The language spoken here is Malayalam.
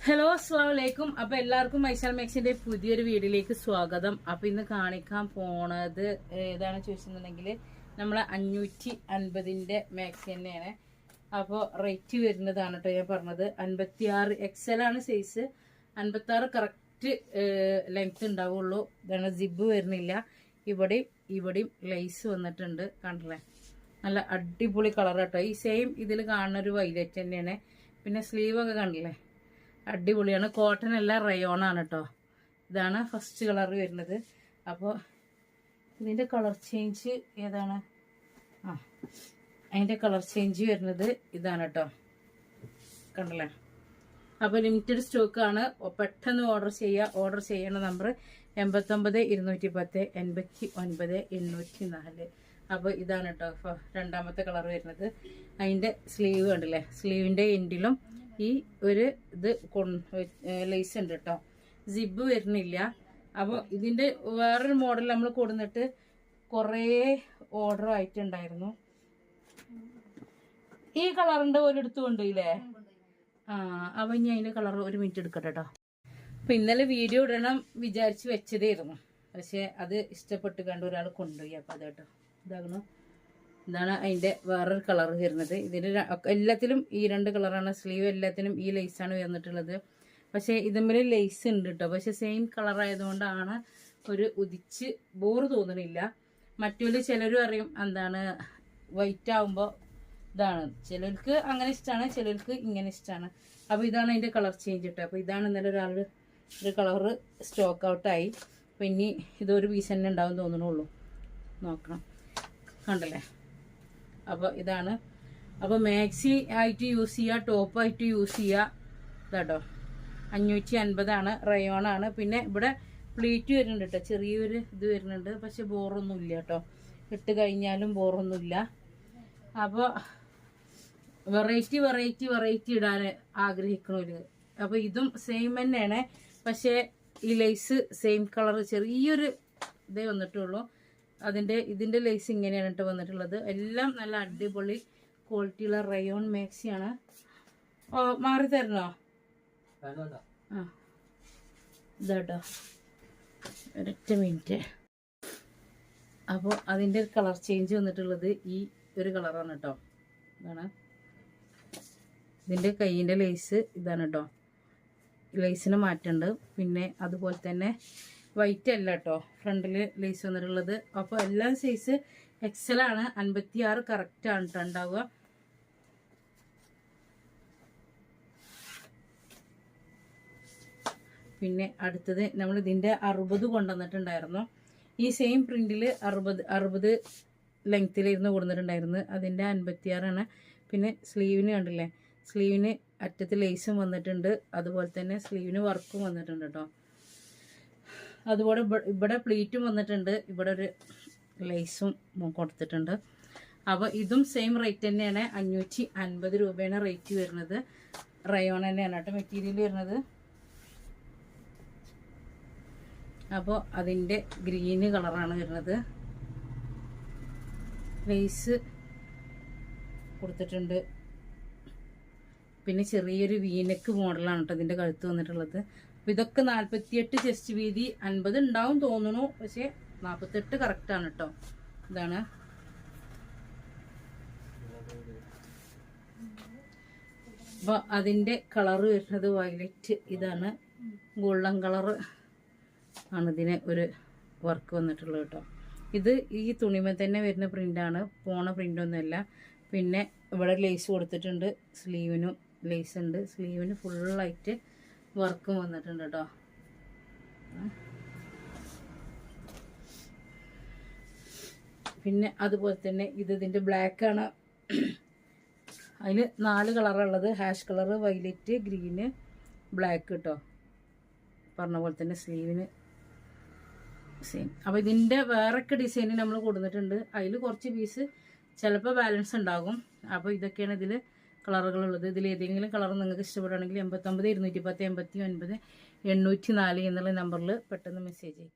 ഹലോ അസ്സലാമലൈക്കും. അപ്പൊ എല്ലാവർക്കും മൈശാൽ മാക്സിന്റെ പുതിയൊരു വീഡിയോയിലേക്ക് സ്വാഗതം. അപ്പൊ ഇന്ന് കാണിക്കാൻ പോണത് ഏതാണ് ചോദിച്ചിട്ടുണ്ടെങ്കിൽ നമ്മളെ 550 മാക്സി തന്നെയാണ്. അപ്പോൾ റേറ്റ് വരുന്നതാണ് കേട്ടോ ഞാൻ പറഞ്ഞത്. 56 XL ആണ് സൈസ്. 56 കറക്റ്റ് ലെങ്ത് ഉണ്ടാവുള്ളൂ. ഇതാണ് സിബ് വരുന്നില്ല. ഇവിടെയും ലൈസ് വന്നിട്ടുണ്ട്. കണ്ടില്ലേ, നല്ല അടിപൊളി കളർ കേട്ടോ. ഈ സെയിം ഇതിൽ കാണുന്ന ഒരു വൈലറ്റ് തന്നെയാണ്. പിന്നെ സ്ലീവൊക്കെ കണ്ടില്ലേ, അടിപൊളിയാണ്. കോട്ടൺ അല്ല, റയോൺ ആണ് കേട്ടോ. ഇതാണ് ഫസ്റ്റ് കളർ വരുന്നത്. അപ്പോൾ ഇതിൻ്റെ കളർ ചേഞ്ച് ഏതാണ്? അതിൻ്റെ കളർ ചേഞ്ച് വരുന്നത് ഇതാണ് കേട്ടോ. കണ്ടല്ലേ. അപ്പോൾ ലിമിറ്റഡ് സ്റ്റോക്കാണ്. പെട്ടെന്ന് ഓർഡർ ചെയ്യുക. ഓർഡർ ചെയ്യേണ്ട നമ്പർ 89 210 89 804. അപ്പോൾ ഇതാണ് കേട്ടോ രണ്ടാമത്തെ കളർ വരുന്നത്. അതിൻ്റെ സ്ലീവ് കണ്ടില്ലേ, സ്ലീവിൻ്റെ എൻഡിലും ഈ ഒരു ഇത് ലേസ് ഉണ്ട് കേട്ടോ. സിബ് വരുന്നില്ല. അപ്പോൾ ഇതിൻ്റെ വേറൊരു മോഡൽ നമ്മൾ കൊടുന്നിട്ട് കുറേ ഓർഡർ ആയിട്ടുണ്ടായിരുന്നു. ഈ കളറിൻ്റെ ഒരിടത്ത് കൊണ്ടുപോയില്ലേ? അപ്പം ഇനി അതിൻ്റെ കളർ ഒരു മിനിറ്റ് എടുക്കട്ടെ കേട്ടോ. അപ്പം ഇന്നലെ വീഡിയോ ഇടണം വിചാരിച്ച് വെച്ചതായിരുന്നു, പക്ഷെ അത് ഇഷ്ടപ്പെട്ട് കണ്ട് ഒരാൾ കൊണ്ടുപോയി. അപ്പം അത് കേട്ടോ, ഇതാണ് അതിൻ്റെ വേറൊരു കളർ വരുന്നത്. ഇതിന് എല്ലാത്തിലും ഈ രണ്ട് കളറാണ്. സ്ലീവ് എല്ലാത്തിനും ഈ ലേസാണ് വന്നിട്ടുള്ളത്. പക്ഷേ ഇതുമ്മിൽ ലേസ് ഉണ്ട് കേട്ടോ. പക്ഷെ സെയിം കളർ ആയതുകൊണ്ടാണ് ഒരു ഉദിച്ച് ബോറ് തോന്നണില്ല. മറ്റൊരു ചിലരും അറിയും എന്താണ് വൈറ്റ് ആകുമ്പോൾ ഇതാണ്. ചിലർക്ക് അങ്ങനെ ഇഷ്ടമാണ്, ചിലർക്ക് ഇങ്ങനെ ഇഷ്ടമാണ്. അപ്പോൾ ഇതാണ് അതിൻ്റെ കളർ ചേഞ്ച് കേട്ടോ. അപ്പോൾ ഇതാണ് ഇന്നലെ ഒരാളുടെ ഒരു കളറ് സ്റ്റോക്ക് ഔട്ടായി. അപ്പോൾ ഇനി ഇതൊരു പീസ് തന്നെ ഉണ്ടാവും തോന്നണുള്ളൂ. നോക്കണം, കണ്ടല്ലേ. അപ്പോൾ ഇതാണ്. അപ്പോൾ മാക്സി ആയിട്ട് യൂസ് ചെയ്യുക, ടോപ്പായിട്ട് യൂസ് ചെയ്യുക. ഇതാട്ടോ 550 റയോണാണ്. പിന്നെ ഇവിടെ പ്ലീറ്റ് വരുന്നുണ്ട് കേട്ടോ. ചെറിയൊരു ഇത് വരുന്നുണ്ട്. പക്ഷെ ബോറൊന്നുമില്ല കേട്ടോ. ഇട്ട് കഴിഞ്ഞാലും ബോറൊന്നുമില്ല. അപ്പോൾ വെറൈറ്റി ഇടാൻ ആഗ്രഹിക്കണവര്. അപ്പോൾ ഇതും സെയിം തന്നെയാണ്. പക്ഷേ ഈ ലേസ് സെയിം കളർ, ചെറിയൊരു ഇതേ വന്നിട്ടുള്ളൂ. ഇതിൻ്റെ ലേസ് ഇങ്ങനെയാണ് കേട്ടോ വന്നിട്ടുള്ളത്. എല്ലാം നല്ല അടിപൊളി ക്വാളിറ്റിയുള്ള റയോൺ മാക്സിയാണ്. മാറി തരണോ? ഇതാട്ടോ, ഒരൊറ്റ മിനിറ്റ്. അപ്പോൾ അതിൻ്റെ കളർ ചേഞ്ച് വന്നിട്ടുള്ളത് ഈ ഒരു കളറാണ് കേട്ടോ. ഇതാണ് ഇതിൻ്റെ കൈയിൻ്റെ ലേസ്. ഇതാണ് കേട്ടോ, ലേസിന് മാറ്റമുണ്ട്. പിന്നെ അതുപോലെ തന്നെ വൈറ്റ് അല്ല കേട്ടോ ഫ്രണ്ടിൽ ലേസ് വന്നിട്ടുള്ളത്. അപ്പോൾ എല്ലാം സൈസ് XL ആണ്. 56 കറക്റ്റാണ് കേട്ടോ ഉണ്ടാവുക. പിന്നെ അടുത്തത് നമ്മൾ ഇതിൻ്റെ 60 കൊണ്ടുവന്നിട്ടുണ്ടായിരുന്നു. ഈ സെയിം പ്രിന്റിൽ 60 ലെങ്ത്തിലിരുന്ന് കൊടുത്തിട്ടുണ്ടായിരുന്നു. അതിൻ്റെ 56 പിന്നെ സ്ലീവിന് കണ്ടില്ലേ, സ്ലീവിന് അറ്റത്ത് ലേസും വന്നിട്ടുണ്ട്. അതുപോലെ തന്നെ സ്ലീവിന് വർക്കും വന്നിട്ടുണ്ട് കേട്ടോ. അതുപോലെ ഇവിടെ പ്ലീറ്റും വന്നിട്ടുണ്ട്. ഇവിടെ ഒരു ലേസും കൊടുത്തിട്ടുണ്ട്. അപ്പോൾ ഇതും സെയിം റേറ്റ് തന്നെയാണ്. 550 രൂപയാണ് റേറ്റ് വരുന്നത്. റയോൺ തന്നെയാണ് കേട്ടോ മെറ്റീരിയൽ വരുന്നത്. അപ്പോൾ അതിൻ്റെ ഗ്രീന് കളറാണ് വരുന്നത്. ലേസ് കൊടുത്തിട്ടുണ്ട്. പിന്നെ ചെറിയൊരു വീനക്ക് മോഡലാണ് കേട്ടോ ഇതിൻ്റെ കഴുത്ത് വന്നിട്ടുള്ളത്. അപ്പോൾ ഇതൊക്കെ 48 ചെസ്റ്റ് വീതി, 50 ഉണ്ടാവും തോന്നുന്നു. പക്ഷേ 48 കറക്റ്റാണ് കേട്ടോ. ഇതാണ്. അപ്പോൾ അതിൻ്റെ കളറ് വരുന്നത് വയലറ്റ്. ഇതാണ് ഗോൾഡൻ കളറ് ആണ് ഇതിന് ഒരു വർക്ക് വന്നിട്ടുള്ളത് കേട്ടോ. ഇത് ഈ തുണിമ തന്നെ വരുന്ന പ്രിൻ്റാണ്, പോണ പ്രിൻ്റൊന്നുമല്ല. പിന്നെ ഇവിടെ ലേസ് കൊടുത്തിട്ടുണ്ട്. സ്ലീവിനും ലേസ് ഉണ്ട്. സ്ലീവിന് ഫുള്ളായിട്ട് വർക്കും വന്നിട്ടുണ്ട് കേട്ടോ. പിന്നെ അതുപോലെ തന്നെ ഇതിൻ്റെ ബ്ലാക്കാണ്. അതിൽ 4 കളറുള്ളത്. Ash colour, violet, green, black കേട്ടോ. പറഞ്ഞ പോലെ തന്നെ സ്ലീവിന് സെയിം. അപ്പോൾ ഇതിൻ്റെ വേറൊക്കെ ഡിസൈന് നമ്മൾ കൊടുത്തിട്ടുണ്ട്. അതിൽ കുറച്ച് പീസ് ചിലപ്പോൾ ബാലൻസ് ഉണ്ടാകും. അപ്പോൾ ഇതൊക്കെയാണ് ഇതിൽ കളറുകളുള്ളത്. ഇതിൽ ഏതെങ്കിലും കളർ നിങ്ങൾക്ക് ഇഷ്ടപ്പെടുകയാണെങ്കിൽ 89 210 89 804 എന്നുള്ള നമ്പറിൽ പെട്ടെന്ന് മെസ്സേജ് ചെയ്യും.